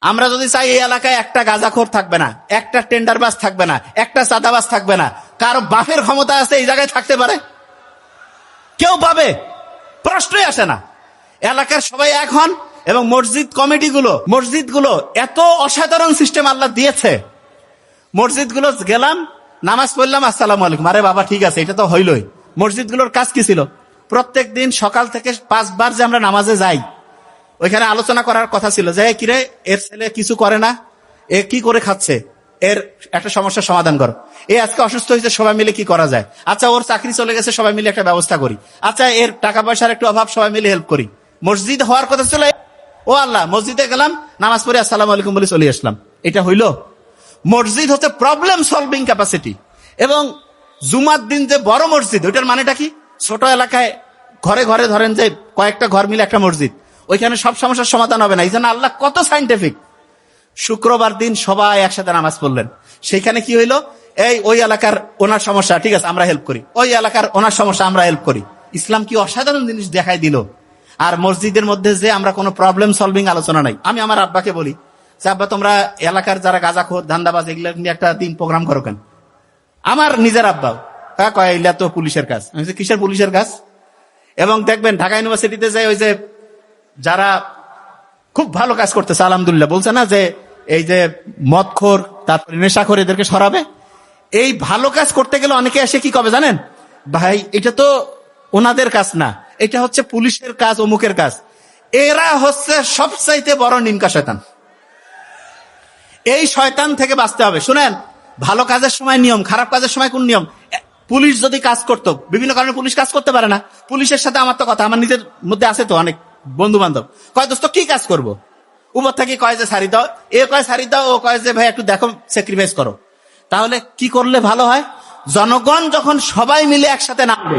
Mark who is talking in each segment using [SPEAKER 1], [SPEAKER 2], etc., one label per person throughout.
[SPEAKER 1] আমরা যদি চাই এই এলাকায় একটা গাঁজাখোর থাকবে না, একটা টেন্ডারবাজ থাকবে না, একটা চাঁদাবাজ থাকবে না, কারো বাপের ক্ষমতা আছে এই জায়গায় থাকতে পারে? কেউ পাবে? প্রশ্নই আসে না। এলাকার সবাই এক হন এবং মসজিদগুলো এত অসাধারণ সিস্টেম আল্লাহ দিয়েছে। মসজিদগুলো গেলাম, নামাজ পড়লাম, আসসালামু আলাইকুম, আরে বাবা ঠিক আছে, এটা তো হইলই। মসজিদগুলোর কাজ কি ছিল? প্রত্যেক দিন সকাল থেকে 5 বার যে আমরা নামাজে যাই, ওইখানে আলোচনা করার কথা ছিল যে কিরে এর ছেলে কিছু করে না, এ কি করে খাচ্ছে, এর একটা সমস্যার সমাধান করো। এ আজকে অসুস্থ হয়েছে, সবাই মিলে কি করা যায়? আচ্ছা ওর চাকরি চলে গেছে, সবাই মিলে একটা ব্যবস্থা করি। আচ্ছা এর টাকা পয়সার একটু অভাব, সবাই মিলে হেল্প করি। মসজিদ হওয়ার কথা ছিল, ও আল্লাহ মসজিদে গেলাম, নামাজ পড়ে আসসালামু আলাইকুম বলে চলে আসলাম, এটা হইল? মসজিদ হচ্ছে প্রবলেম সলভিং ক্যাপাসিটি। এবং জুমার দিন যে বড় মসজিদ, ওইটার মানেটা কি? ছোট এলাকায় ঘরে ঘরে ধরেন যে কয়েকটা ঘর মিলে একটা মসজিদ, ওইখানে সব সমস্যার সমাধান হবে না। এই জন্য আল্লাহ কত সাইন্টিফিক। শুক্রবার দিন সবাই একসাথে নামাজ পড়লেন, সেইখানে কি হইলো? ওই এলাকার ওনার সমস্যা, ঠিক আছে আমরা হেল্প করি, ওই এলাকার ওনার সমস্যা আমরা হেল্প করি। ইসলাম কি অসাধারণ জিনিস দেখাই দিল। আর মসজিদের মধ্যে যে আমরা কোনো প্রবলেম সলভিং আলোচনা নাই। আমি আমার আব্বাকে বলি যে আব্বা তোমরা এলাকার যারা গাঁজাখোর ধান্দাবাজ এগুলো নিয়ে একটা দিন প্রোগ্রাম করো কেন? আমার নিজের আব্বা কয় এগুলা তো পুলিশের কাজ। আমি বলছি কিসের পুলিশের কাজ? এবং দেখবেন ঢাকা ইউনিভার্সিটিতে যে ওই যে যারা খুব ভালো কাজ করতেছে আলহামদুলিল্লাহ, বলছে না যে এই যে মদখোর তারপরে নেশাখোর এদেরকে সরাবে। এই ভালো কাজ করতে গেলে অনেকে এসে কি কবে জানেন? ভাই এটা তো ওনাদের কাজ না, এটা হচ্ছে পুলিশের কাজ, অমুকের কাজ। এরা হচ্ছে সবচাইতে বড় নিমকা শয়তান। এই শয়তান থেকে বাঁচতে হবে। শুনেন, ভালো কাজের সময় নিয়ম, খারাপ কাজের সময় কোন নিয়ম? পুলিশ যদি কাজ করতো, বিভিন্ন কারণে পুলিশ কাজ করতে পারে না, পুলিশের সাথে আমার তো কথা, আমার নিজের মধ্যে আছে তো অনেক বন্ধু বান্ধব, কয় দোস্ত কি কাজ করবো? উপর থেকে কয় যে সারি দাও, এ কয় সারি দাও, ও কয় যে ভাই একটু দেখো স্যাক্রিফাইস করো। তাহলে কি করলে ভালো হয়? জনগণ যখন সবাই মিলে একসাথে নামবে।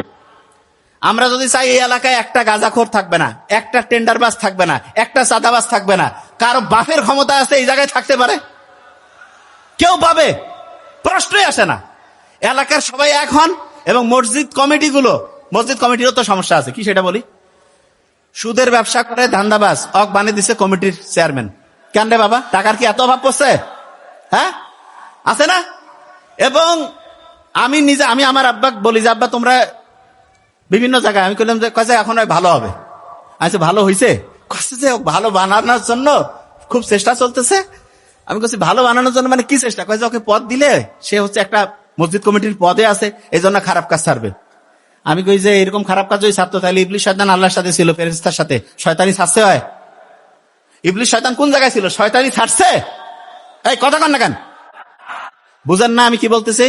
[SPEAKER 1] আমরা যদি চাই এই এলাকায় একটা গাঁজাখোর থাকবে না, একটা টেন্ডারবাজ থাকবে না, একটা চাঁদাবাজ থাকবে না, কারো বাপের ক্ষমতা আছে এই জায়গায় থাকতে পারে? কেউ পাবে? প্রশ্নই আসে না। এলাকার সবাই এক হন এবং মসজিদ কমিটিরও তো সমস্যা আছে। কি সেটা বলি? সুদের ব্যবসা করে ধান্দাবাজ বানিয়ে দিচ্ছে কমিটির চেয়ারম্যান। কেন রে বাবা, টাকার কি এত অভাব পড়ছে? হ্যাঁ, আছে না? এবং আমি আমার আব্বা বলি যে আব্বা তোমরা বিভিন্ন জায়গায়, আমি বললাম যে কাজে এখন ভালো হবে। আচ্ছা ভালো হয়েছে? যে ভালো বানানোর জন্য খুব চেষ্টা চলতেছে। আমি বলছি ভালো বানানোর জন্য মানে কি চেষ্টা? কয়েছে ওকে পদ দিলে সে হচ্ছে একটা মসজিদ কমিটির পদে আছে, এই জন্য খারাপ কাজ ছাড়বে। আমি কই যে এরকম খারাপ কাজ ওই ছাড়তো তাহলে ইবলিশ শয়তান আল্লাহর সাথে ছিল, ফেরেশতার সাথে, শয়তানি ছাড়ছে হয়? ইবলিশ শয়তান কোন জায়গায় ছিল? শয়তানি ছাড়ছে? এই কথা কন না কেন? বুঝেন না আমি কি বলতেছি?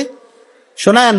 [SPEAKER 1] শোনেন,